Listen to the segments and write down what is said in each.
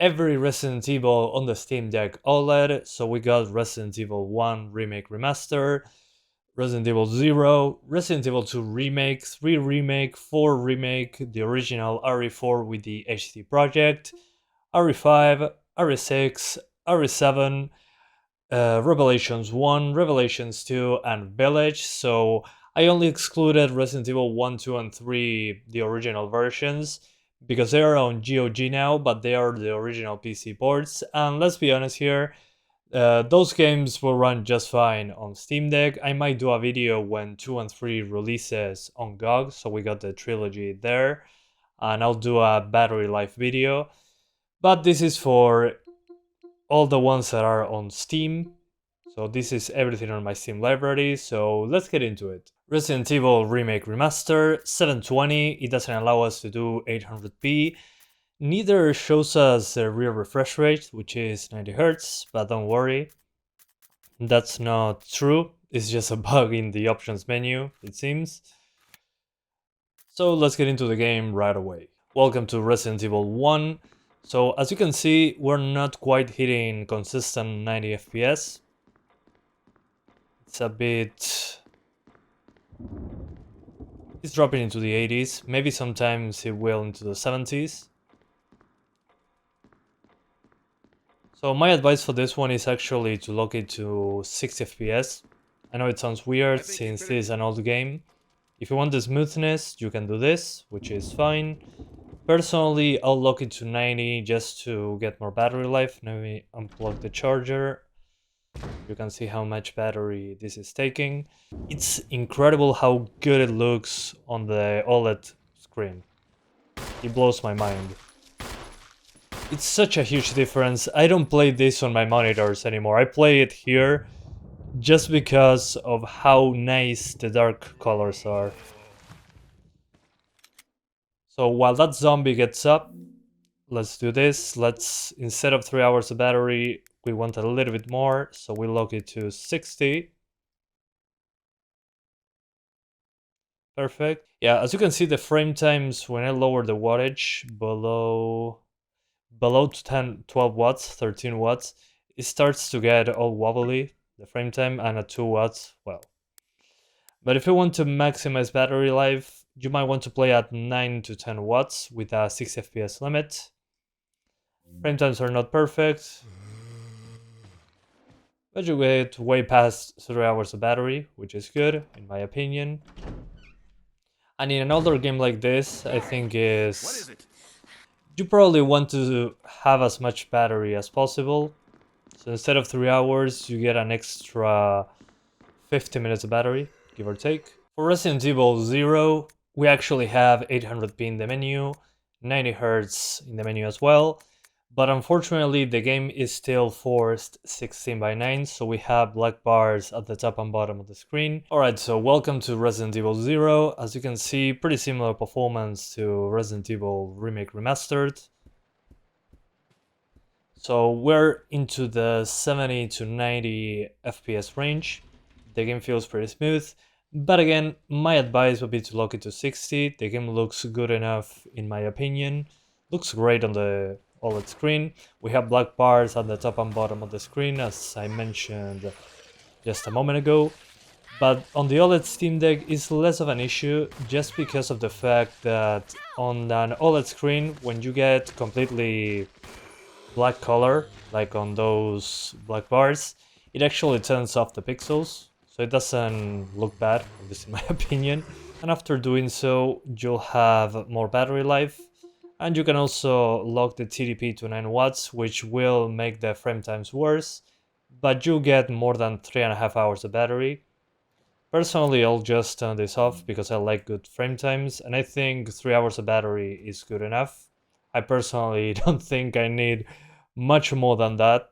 every Resident Evil on the Steam Deck OLED. So we got Resident Evil 1 Remake Remaster, Resident Evil 0, Resident Evil 2 Remake, 3 Remake, 4 Remake, the original RE4 with the HD project, RE5, RE6, RE7, Revelations 1, Revelations 2, and Village. So I only excluded Resident Evil 1, 2, and 3, the original versions, because they are on GOG now, but they are the original PC ports. And let's be honest here, those games will run just fine on Steam Deck. I might do a video when 2 and 3 releases on GOG, so we got the trilogy there, and I'll do a battery life video. But this is for all the ones that are on Steam. So this is everything on my Steam library, so let's get into it. Resident Evil Remake Remaster, 720, it doesn't allow us to do 800p. Neither shows us the real refresh rate, which is 90 Hz, but don't worry, that's not true. It's just a bug in the options menu, it seems. So let's get into the game right away. Welcome to Resident Evil 1. So as you can see, we're not quite hitting consistent 90 FPS. It's a bit... It's dropping into the 80s, maybe sometimes it will into the 70s. So my advice for this one is actually to lock it to 60 FPS. I know it sounds weird since this is an old game. If you want the smoothness, you can do this, which is fine. Personally, I'll lock it to 90 just to get more battery life. Let me unplug the charger. You can see how much battery this is taking. It's incredible how good it looks on the OLED screen. It blows my mind. It's such a huge difference. I don't play this on my monitors anymore. I play it here just because of how nice the dark colors are. So while that zombie gets up, let's do this. Let's, instead of 3 hours of battery, we want a little bit more, so we lock it to 60. Perfect. Yeah, as you can see, the frame times when I lower the wattage below 10, 12 watts, 13 watts, it starts to get all wobbly, the frame time, and at 2 watts, well. But if you want to maximize battery life, you might want to play at 9 to 10 watts with a 6 FPS limit. Frame times are not perfect, but you get way past 3 hours of battery, which is good, in my opinion. And in an older game like this, I think is... You probably want to have as much battery as possible. So instead of 3 hours, you get an extra 50 minutes of battery, give or take. For Resident Evil 0, we actually have 800p in the menu, 90 Hz in the menu as well. But unfortunately, the game is still forced 16:9, so we have black bars at the top and bottom of the screen. Alright, so welcome to Resident Evil 0. As you can see, pretty similar performance to Resident Evil Remake Remastered. So we're into the 70 to 90 FPS range. The game feels pretty smooth. But again, my advice would be to lock it to 60. The game looks good enough in my opinion. Looks great on the OLED screen. We have black bars at the top and bottom of the screen, as I mentioned just a moment ago. But on the OLED Steam Deck it's less of an issue, just because of the fact that on an OLED screen, when you get completely black color, like on those black bars, it actually turns off the pixels, so it doesn't look bad, at least in my opinion. And after doing so, you'll have more battery life. And you can also lock the TDP to 9 watts, which will make the frame times worse, but you get more than 3.5 hours of battery. Personally, I'll just turn this off because I like good frame times, and I think 3 hours of battery is good enough. I personally don't think I need much more than that,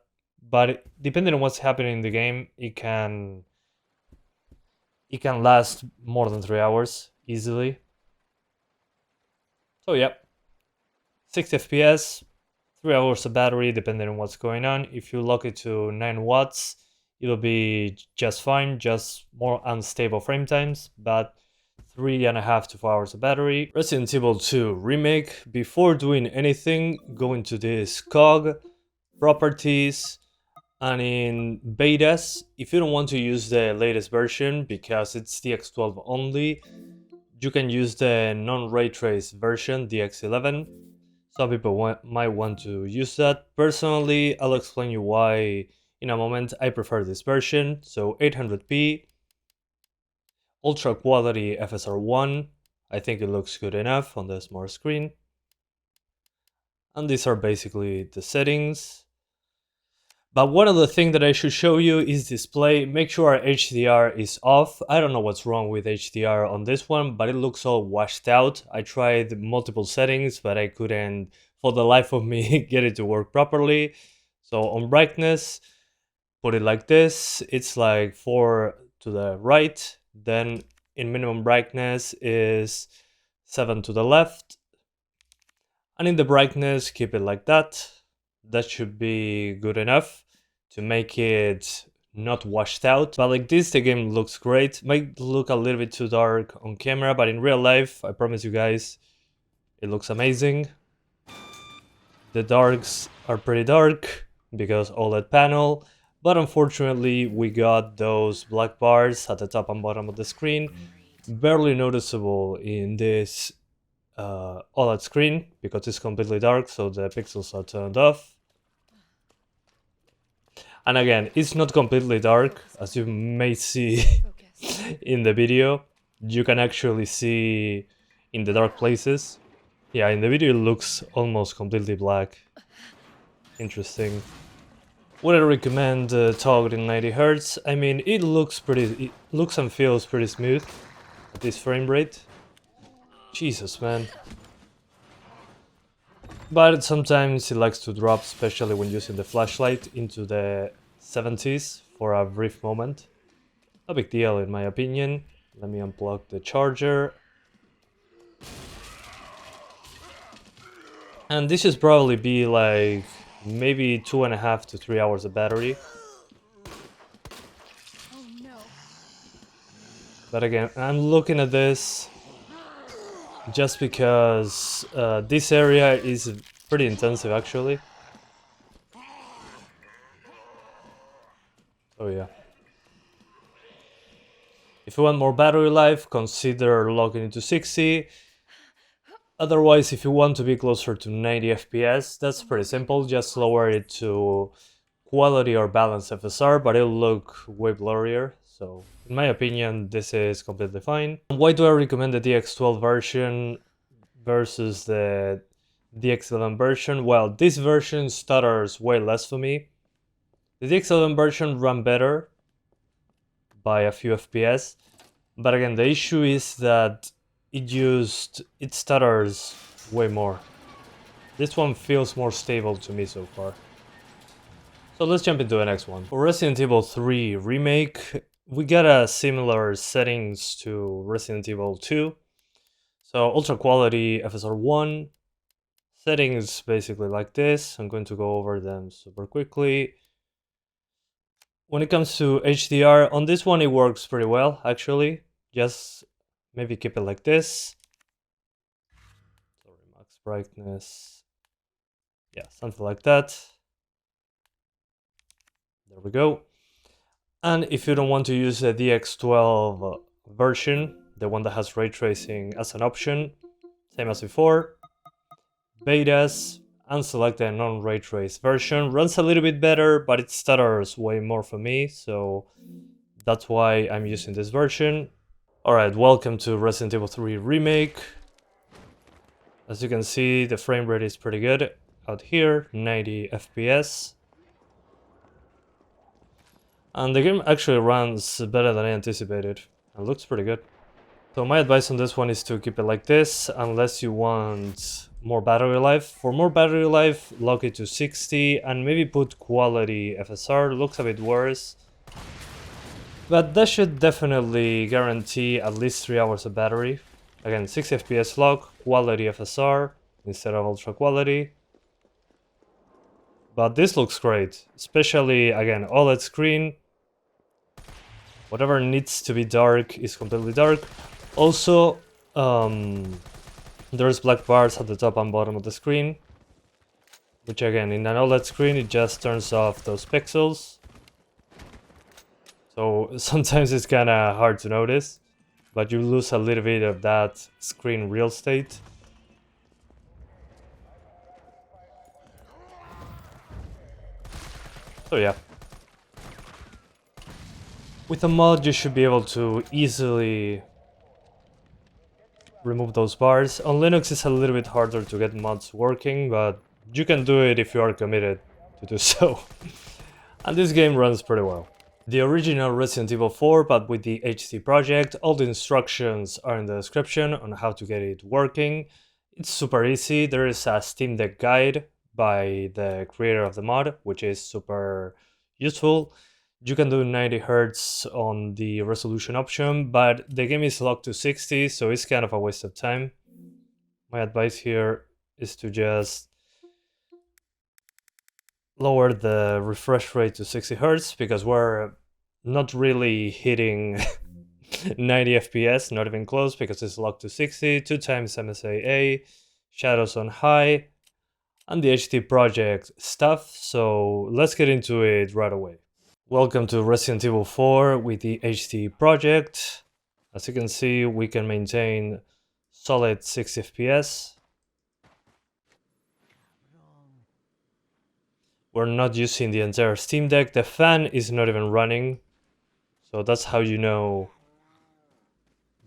but depending on what's happening in the game, it can last more than 3 hours easily. So yeah. 60 FPS, 3 hours of battery depending on what's going on. If you lock it to 9 watts, it'll be just fine, just more unstable frame times, but 3.5 to 4 hours of battery. Resident Evil 2 Remake. Before doing anything, go into this cog, properties, and in betas, if you don't want to use the latest version because it's DX12 only, you can use the non-ray trace version, DX11. Some people might want to use that. Personally, I'll explain you why in a moment. I prefer this version. So 800p, ultra quality FSR1. I think it looks good enough on the smart screen. And these are basically the settings. But one other thing that I should show you is display. Make sure HDR is off. I don't know what's wrong with HDR on this one, but it looks all washed out. I tried multiple settings, but I couldn't, for the life of me, get it to work properly. So on brightness, put it like this. It's like 4 to the right. Then in minimum brightness is 7 to the left. And in the brightness, keep it like that. That should be good enough to make it not washed out. But like this, the game looks great. Might look a little bit too dark on camera, but in real life, I promise you guys, it looks amazing. The darks are pretty dark because OLED panel, but unfortunately we got those black bars at the top and bottom of the screen. Barely noticeable in this OLED screen because it's completely dark, so the pixels are turned off. And again, it's not completely dark, as you may see in the video. You can actually see in the dark places. Yeah, in the video it looks almost completely black. Interesting. Would I recommend targeting 90 Hz? I mean, it looks and feels pretty smooth at this frame rate. Jesus, man. But sometimes it likes to drop, especially when using the flashlight, into the 70s for a brief moment. No big deal in my opinion. Let me unplug the charger. And this should probably be like maybe 2.5 to 3 hours of battery. Oh, no. But again, I'm looking at this just because this area is pretty intensive actually. Oh yeah. If you want more battery life, consider locking it to 60. Otherwise, if you want to be closer to 90 FPS, that's pretty simple. Just lower it to quality or balanced FSR, but it'll look way blurrier. So, in my opinion, this is completely fine. Why do I recommend the DX12 version versus the DX11 version? Well, this version stutters way less for me. The DX11 version ran better by a few FPS, but again, the issue is that it stutters way more. This one feels more stable to me so far. So let's jump into the next one. For Resident Evil 3 Remake, we got a similar settings to Resident Evil 2. So ultra quality FSR1, settings basically like this. I'm going to go over them super quickly. When it comes to HDR, on this one it works pretty well actually. Just maybe keep it like this. Sorry, max brightness. Yeah, something like that. There we go. And if you don't want to use the DX12 version, the one that has ray tracing as an option, same as before, betas, and select the non-ray trace version. Runs a little bit better, but it stutters way more for me, so that's why I'm using this version. Alright, welcome to Resident Evil 3 Remake. As you can see, the frame rate is pretty good out here, 90 FPS. And the game actually runs better than I anticipated, and looks pretty good. So my advice on this one is to keep it like this, unless you want more battery life. For more battery life, lock it to 60, and maybe put quality FSR, looks a bit worse. But that should definitely guarantee at least 3 hours of battery. Again, 60 FPS lock, quality FSR instead of ultra quality. But this looks great, especially again OLED screen. Whatever needs to be dark is completely dark. Also, there's black bars at the top and bottom of the screen, which again, in an OLED screen, it just turns off those pixels. So sometimes it's kind of hard to notice, but you lose a little bit of that screen real estate. So yeah. With a mod, you should be able to easily remove those bars. On Linux, it's a little bit harder to get mods working, but you can do it if you are committed to do so. And this game runs pretty well. The original Resident Evil 4, but with the HD project. All the instructions are in the description on how to get it working. It's super easy. There is a Steam Deck guide by the creator of the mod, which is super useful. You can do 90 Hz on the resolution option, but the game is locked to 60, so it's kind of a waste of time. My advice here is to just lower the refresh rate to 60 Hz, because we're not really hitting 90 FPS, not even close, because it's locked to 60, 2 times MSAA, shadows on high, and the HD project stuff, so let's get into it right away. Welcome to Resident Evil 4 with the HD project. As you can see, we can maintain solid 60 FPS. We're not using the entire Steam Deck. The fan is not even running, so that's how you know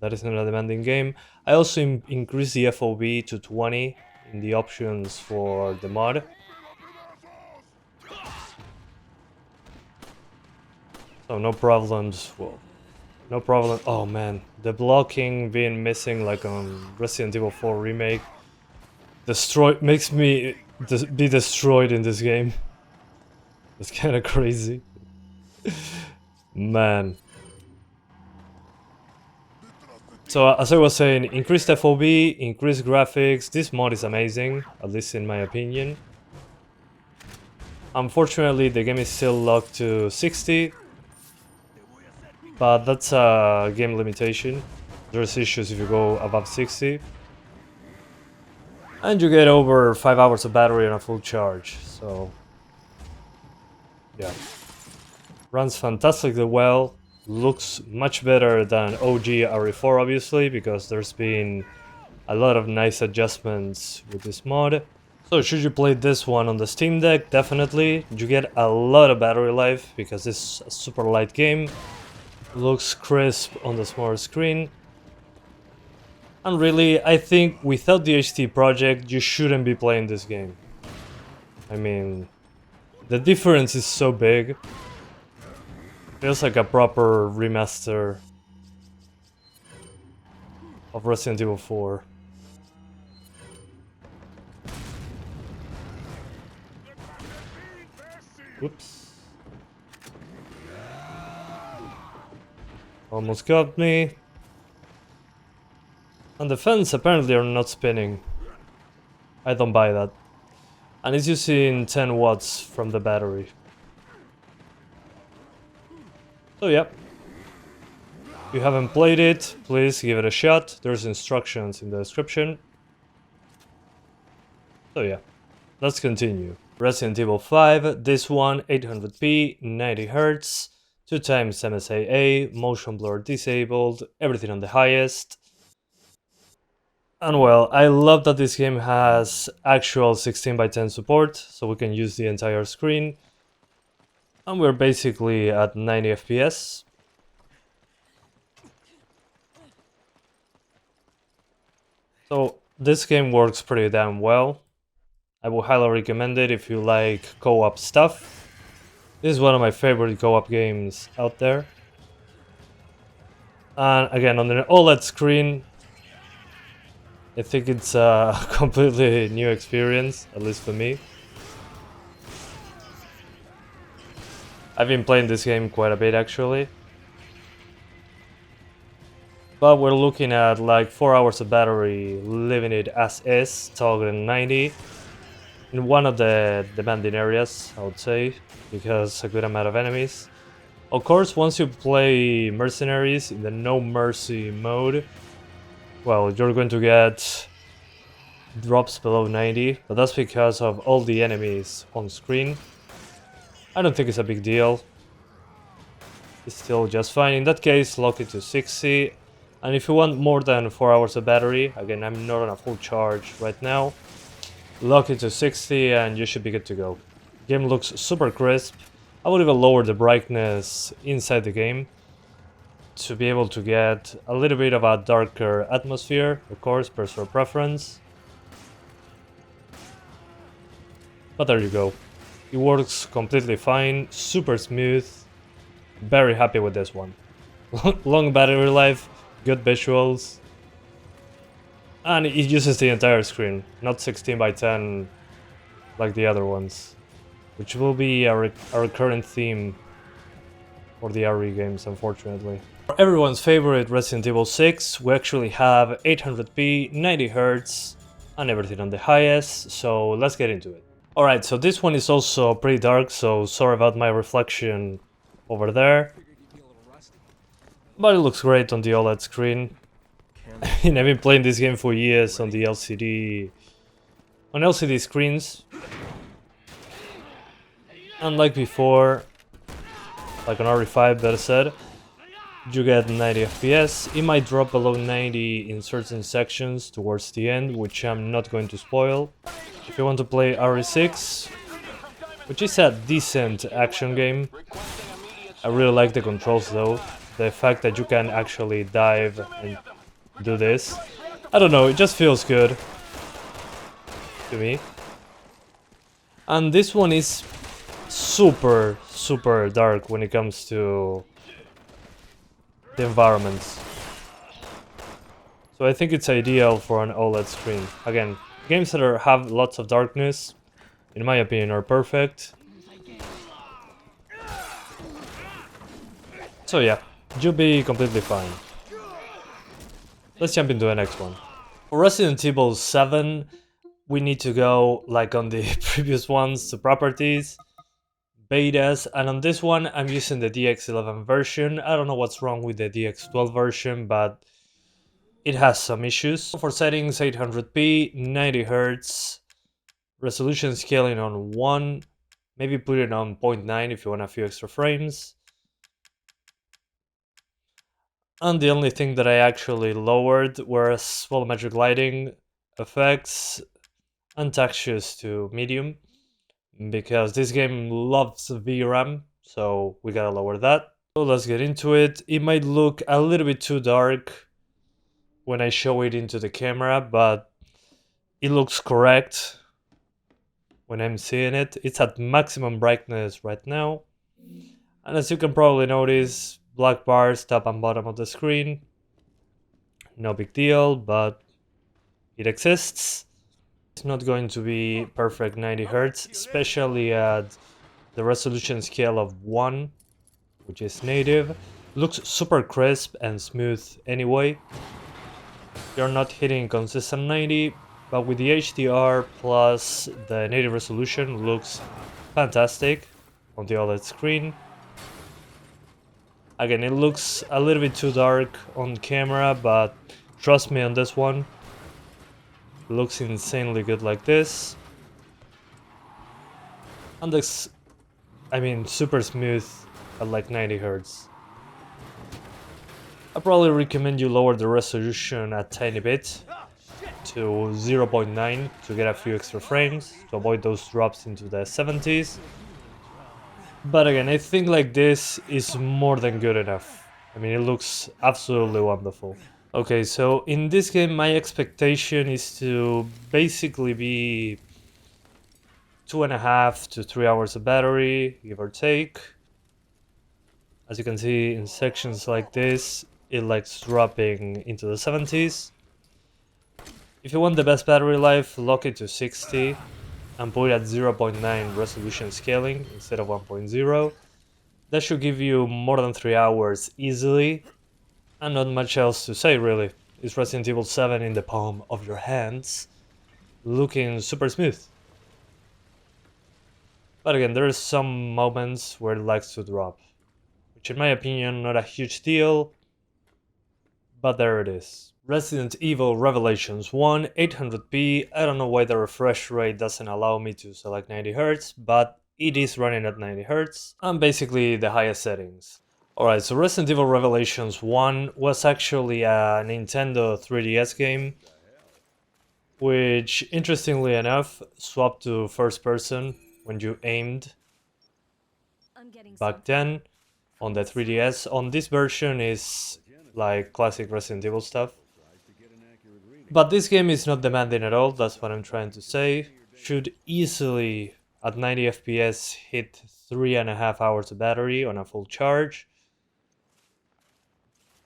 that is not a demanding game. I also increased the FOV to 20 in the options for the mod. So no problems. Well, no problem. Oh man, the blocking being missing like on Resident Evil 4 Remake makes me be destroyed in this game. It's kind of crazy. Man. So as I was saying, increased FOV, increased graphics. This mod is amazing, at least in my opinion. Unfortunately, the game is still locked to 60. But that's a game limitation. There's issues if you go above 60. And you get over 5 hours of battery on a full charge, so yeah. Runs fantastically well, looks much better than OG RE4 obviously, because there's been a lot of nice adjustments with this mod. So should you play this one on the Steam Deck? Definitely. You get a lot of battery life because it's a super light game. Looks crisp on the smaller screen. And really, I think without the HD project, you shouldn't be playing this game. I mean, the difference is so big. Feels like a proper remaster of Resident Evil 4. Whoops. Almost got me. And the fans apparently are not spinning. I don't buy that. And it's using 10 watts from the battery. So yeah. If you haven't played it, please give it a shot. There's instructions in the description. So yeah, let's continue. Resident Evil 5, this one 800p, 90 Hz. 2 times MSAA, motion blur disabled, everything on the highest. And well, I love that this game has actual 16:10 support, so we can use the entire screen. And we're basically at 90 FPS. So this game works pretty damn well. I would highly recommend it if you like co-op stuff. This is one of my favorite co-op games out there. And again, on an OLED screen, I think it's a completely new experience, at least for me. I've been playing this game quite a bit actually. But we're looking at like 4 hours of battery, leaving it as is, targeting 90. In one of the demanding areas, I would say, because a good amount of enemies. Of course, once you play Mercenaries in the No Mercy mode, well, you're going to get drops below 90, but that's because of all the enemies on screen. I don't think it's a big deal. It's still just fine. In that case, lock it to 60. And if you want more than 4 hours of battery, again, I'm not on a full charge right now, lock it to 60 and you should be good to go. Game looks super crisp. I would even lower the brightness inside the game to be able to get a little bit of a darker atmosphere, of course, personal preference. But there you go. It works completely fine, super smooth. Very happy with this one. Long battery life, good visuals. And it uses the entire screen, not 16 by 10 like the other ones. Which will be a recurrent theme for the RE games, unfortunately. For everyone's favorite Resident Evil 6, we actually have 800p, 90Hz, and everything on the highest, so let's get into it. Alright, so this one is also pretty dark, so sorry about my reflection over there. But it looks great on the OLED screen. And I've been playing this game for years on the LCD screens. Unlike before, like on RE5 better said, you get 90 FPS. It might drop below 90 in certain sections towards the end, which I'm not going to spoil. If you want to play RE6, which is a decent action game, I really like the controls though. The fact that you can actually dive and do this, I don't know, it just feels good to me. And this one is super dark when it comes to the environments. So I think it's ideal for an OLED screen. Again, games that have lots of darkness, in my opinion, are perfect. So yeah, you'll be completely fine. Let's jump into the next one. For Resident Evil 7, we need to go, like on the previous ones, to properties, betas, and on this one I'm using the DX11 version. I don't know what's wrong with the DX12 version, but it has some issues. For settings, 800p, 90Hz, resolution scaling on 1, maybe put it on 0.9 if you want a few extra frames. And the only thing that I actually lowered were volumetric lighting, effects, and textures to medium, because this game loves VRAM, so we gotta lower that. So let's get into it. It might look a little bit too dark when I show it into the camera, but it looks correct when I'm seeing it. It's at maximum brightness right now, and as you can probably notice, black bars top and bottom of the screen. No big deal, but it exists. It's not going to be perfect 90 Hz, especially at the resolution scale of 1, which is native. Looks super crisp and smooth anyway. You're not hitting consistent 90, but with the HDR plus the native resolution, looks fantastic on the OLED screen. Again, it looks a little bit too dark on camera, but trust me on this one, it looks insanely good like this. And this, I mean, super smooth at like 90 Hz. I probably recommend you lower the resolution a tiny bit to 0.9 to get a few extra frames, to avoid those drops into the 70s. But again, I think like this is more than good enough. I mean, it looks absolutely wonderful. Okay, so in this game, my expectation is to basically be 2.5 to 3 hours of battery, give or take. As you can see in sections like this, it likes dropping into the 70s. If you want the best battery life, lock it to 60 and put it at 0.9 resolution scaling instead of 1.0. That should give you more than 3 hours easily, and not much else to say really. It's Resident Evil 7 in the palm of your hands, looking super smooth. But again, there are some moments where it likes to drop, which in my opinion not a huge deal, but there it is. Resident Evil Revelations 1, 800p. I don't know why the refresh rate doesn't allow me to select 90Hz, but it is running at 90Hz, and basically the highest settings. Alright, so Resident Evil Revelations 1 was actually a Nintendo 3DS game, which, interestingly enough, swapped to first person when you aimed back then on the 3DS. On this version is like classic Resident Evil stuff. But this game is not demanding at all, that's what I'm trying to say. Should easily, at 90 FPS, hit 3.5 hours of battery on a full charge.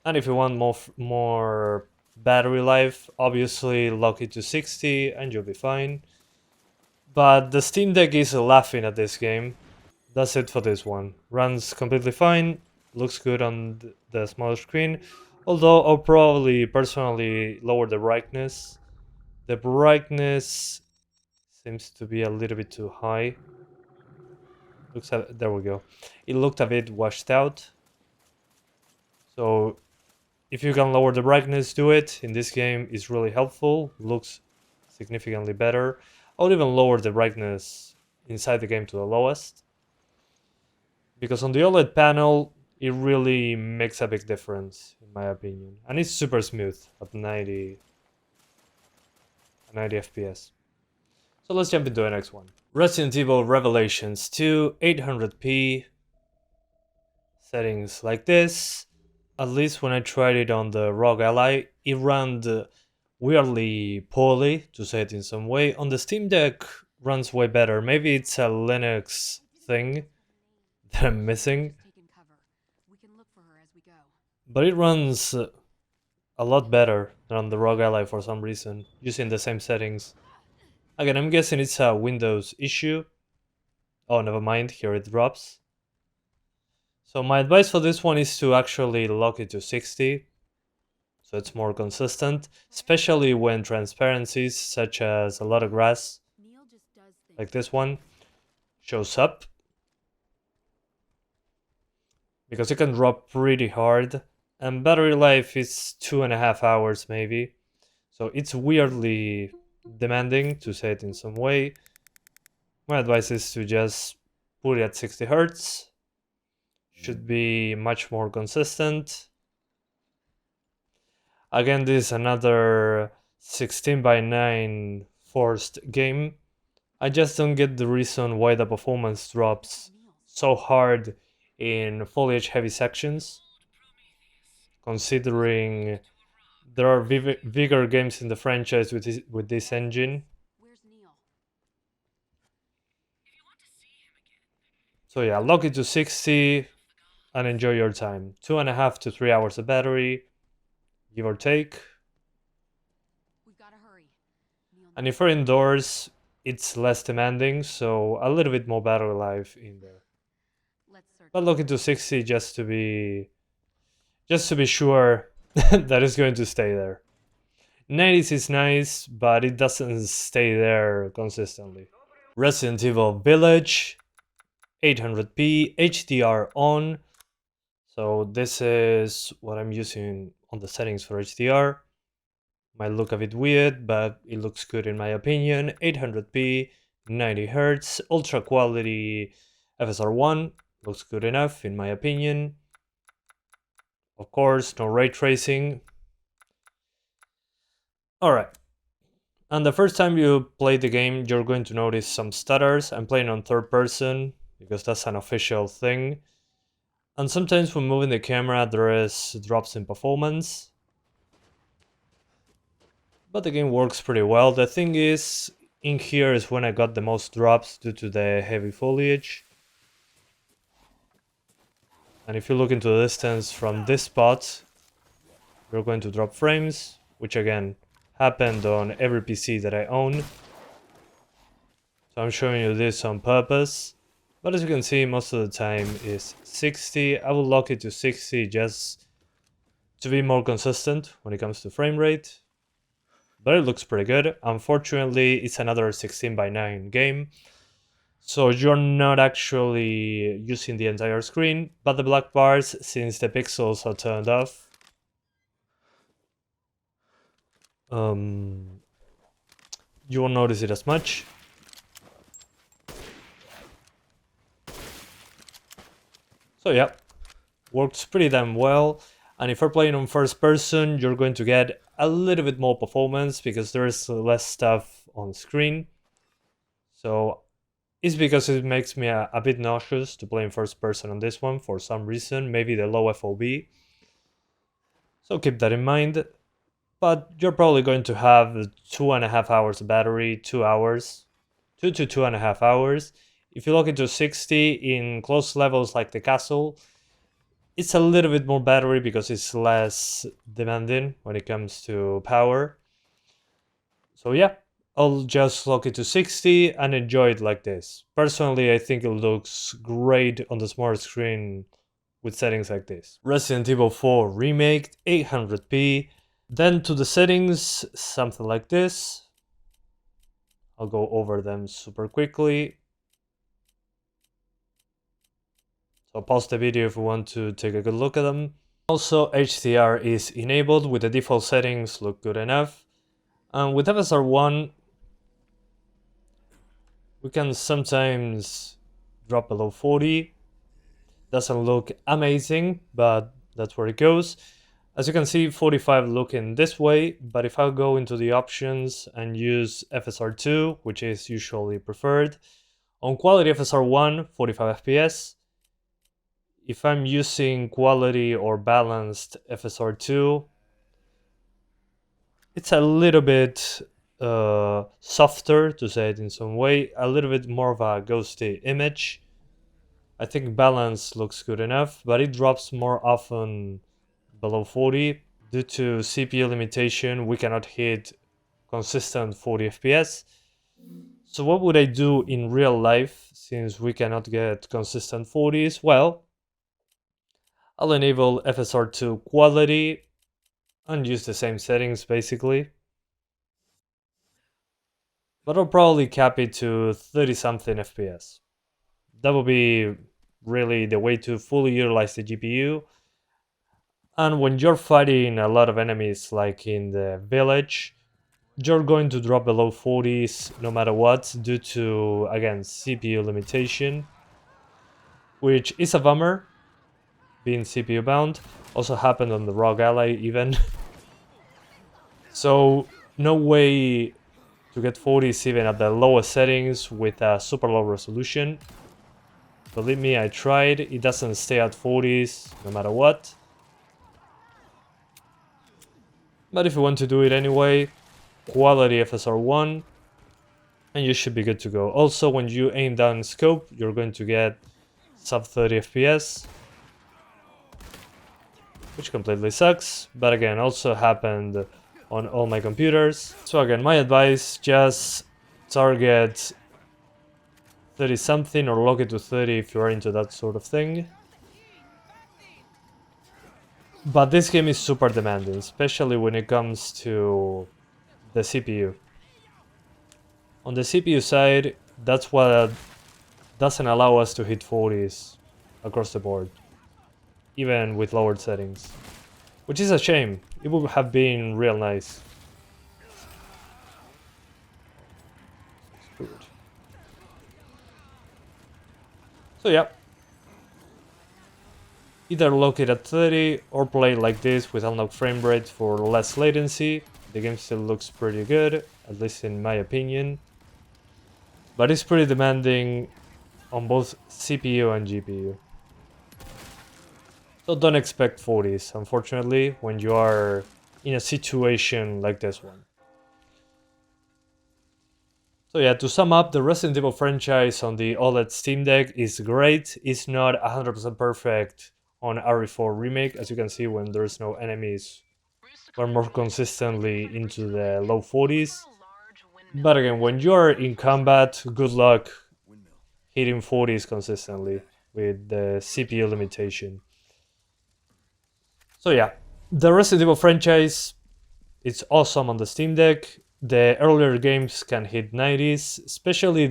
And if you want more battery life, obviously lock it to 60 and you'll be fine. But the Steam Deck is laughing at this game. That's it for this one. Runs completely fine, looks good on the smaller screen. Although I'll probably personally lower the brightness. The brightness seems to be a little bit too high. There we go. It looked a bit washed out. So if you can lower the brightness, do it. In this game, it's really helpful. Looks significantly better. I would even lower the brightness inside the game to the lowest. Because on the OLED panel, it really makes a big difference, in my opinion. And it's super smooth at 90 FPS. So let's jump into the next one. Resident Evil Revelations 2, 800p. Settings like this. At least when I tried it on the ROG Ally, it ran weirdly poorly, to say it in some way. On the Steam Deck, runs way better. Maybe it's a Linux thing that I'm missing. But it runs a lot better than on the ROG Ally for some reason, using the same settings. Again, I'm guessing it's a Windows issue. Oh, never mind, here it drops. So my advice for this one is to actually lock it to 60, so it's more consistent, especially when transparencies such as a lot of grass, like this one, shows up. Because it can drop pretty hard, and battery life is 2.5 hours maybe. So it's weirdly demanding, to say it in some way. My advice is to just put it at 60 Hz. Should be much more consistent. Again, this is another 16:9 forced game. I just don't get the reason why the performance drops so hard in foliage heavy sections, considering there are bigger games in the franchise with this engine. So yeah, lock it to 60 and enjoy your time. 2.5 to 3 hours of battery, give or take. And if you're indoors, it's less demanding, so a little bit more battery life in there. But lock it to 60 just to be sure that it's going to stay there. 90s is nice, but it doesn't stay there consistently. Resident Evil Village, 800p, HDR on. So this is what I'm using on the settings for HDR. Might look a bit weird, but it looks good in my opinion. 800p, 90 Hz, ultra quality FSR1. Looks good enough in my opinion. Of course, no ray tracing. Alright. And the first time you play the game, you're going to notice some stutters. I'm playing on third person because that's an official thing. And sometimes when moving the camera, there is drops in performance. But the game works pretty well. The thing is, in here is when I got the most drops due to the heavy foliage. And if you look into the distance from this spot, you're going to drop frames, which again happened on every PC that I own. So I'm showing you this on purpose. But as you can see, most of the time is 60. I will lock it to 60 just to be more consistent when it comes to frame rate. But it looks pretty good. Unfortunately, it's another 16:9 game. So you're not actually using the entire screen, but the black bars, since the pixels are turned off, you won't notice it as much. So yeah, works pretty damn well. And if you're playing on first person, you're going to get a little bit more performance because there's less stuff on screen. So it's because it makes me a bit nauseous to play in first person on this one for some reason, maybe the low FOV. So keep that in mind. But you're probably going to have 2.5 hours of battery, 2 hours, 2 to 2.5 hours. If you look into 60 in close levels like the castle, it's a little bit more battery because it's less demanding when it comes to power. So yeah, I'll just lock it to 60 and enjoy it like this. Personally, I think it looks great on the smart screen with settings like this. Resident Evil 4 Remake, 800p. Then to the settings, something like this. I'll go over them super quickly. So pause the video if you want to take a good look at them. Also, HDR is enabled with the default settings, look good enough. And with FSR1, we can sometimes drop below 40. Doesn't look amazing, but that's where it goes. As you can see, 45 looking this way, but if I go into the options and use FSR2, which is usually preferred, on quality FSR1, 45 FPS. If I'm using quality or balanced FSR2, it's a little bit softer, to say it in some way, a little bit more of a ghosty image. I think balance looks good enough, but it drops more often below 40. Due to CPU limitation, we cannot hit consistent 40 FPS. So what would I do in real life since we cannot get consistent 40s? Well, I'll enable FSR2 quality and use the same settings basically. But I'll probably cap it to 30 something FPS. That would be really the way to fully utilize the GPU. And when you're fighting a lot of enemies like in the village, you're going to drop below 40s no matter what due to, again, CPU limitation, which is a bummer, being CPU bound. Also happened on the Rogue Ally even. So no way to get 40s even at the lowest settings with a super low resolution. Believe me, I tried, it doesn't stay at 40s no matter what. But if you want to do it anyway, quality FSR1, and you should be good to go. Also, when you aim down scope, you're going to get sub 30 FPS, which completely sucks, but again, also happened on all my computers. So again, my advice, just target 30 something or lock it to 30 if you are into that sort of thing. But this game is super demanding, especially when it comes to the CPU. On the CPU side, that's what doesn't allow us to hit 40s across the board, even with lowered settings. Which is a shame, it would have been real nice. So yeah, either lock it at 30 or play like this with unlocked frame rate for less latency. The game still looks pretty good, at least in my opinion. But it's pretty demanding on both CPU and GPU. So don't expect 40s, unfortunately, when you are in a situation like this one. So yeah, to sum up, the Resident Evil franchise on the OLED Steam Deck is great. It's not 100% perfect on RE4 Remake, as you can see when there's no enemies. We're more consistently into the low 40s. But again, when you're in combat, good luck hitting 40s consistently with the CPU limitation. So yeah, the Resident Evil franchise, it's awesome on the Steam Deck. The earlier games can hit 90s, especially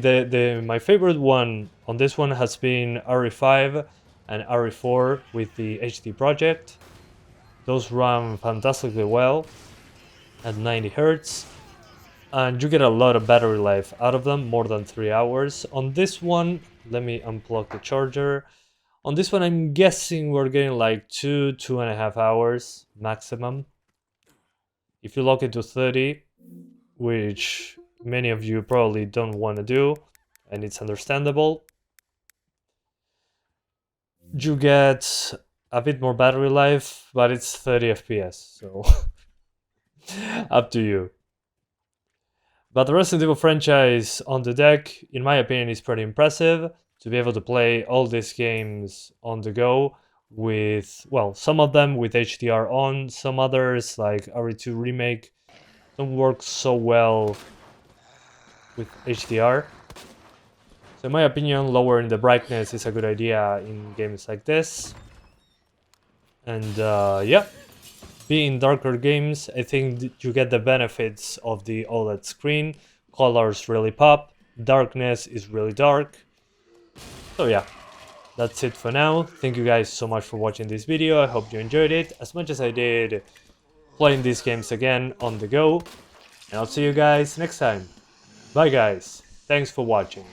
my favorite one on this one has been RE5 and RE4 with the HD project. Those run fantastically well. at 90 Hz. And you get a lot of battery life out of them, more than 3 hours. On this one, let me unplug the charger. On this one, I'm guessing we're getting like 2.5 hours maximum. If you lock it to 30, which many of you probably don't want to do, and it's understandable, you get a bit more battery life, but it's 30 FPS, so up to you. But the Resident Evil franchise on the deck, in my opinion, is pretty impressive. To be able to play all these games on the go with, well, some of them with HDR on, some others like RE2 Remake don't work so well with HDR. So in my opinion, lowering the brightness is a good idea in games like this. And yeah, being darker games, I think you get the benefits of the OLED screen. Colors really pop, darkness is really dark. So yeah, that's it for now. Thank you guys so much for watching this video. I hope you enjoyed it as much as I did playing these games again on the go. And I'll see you guys next time. Bye guys, thanks for watching.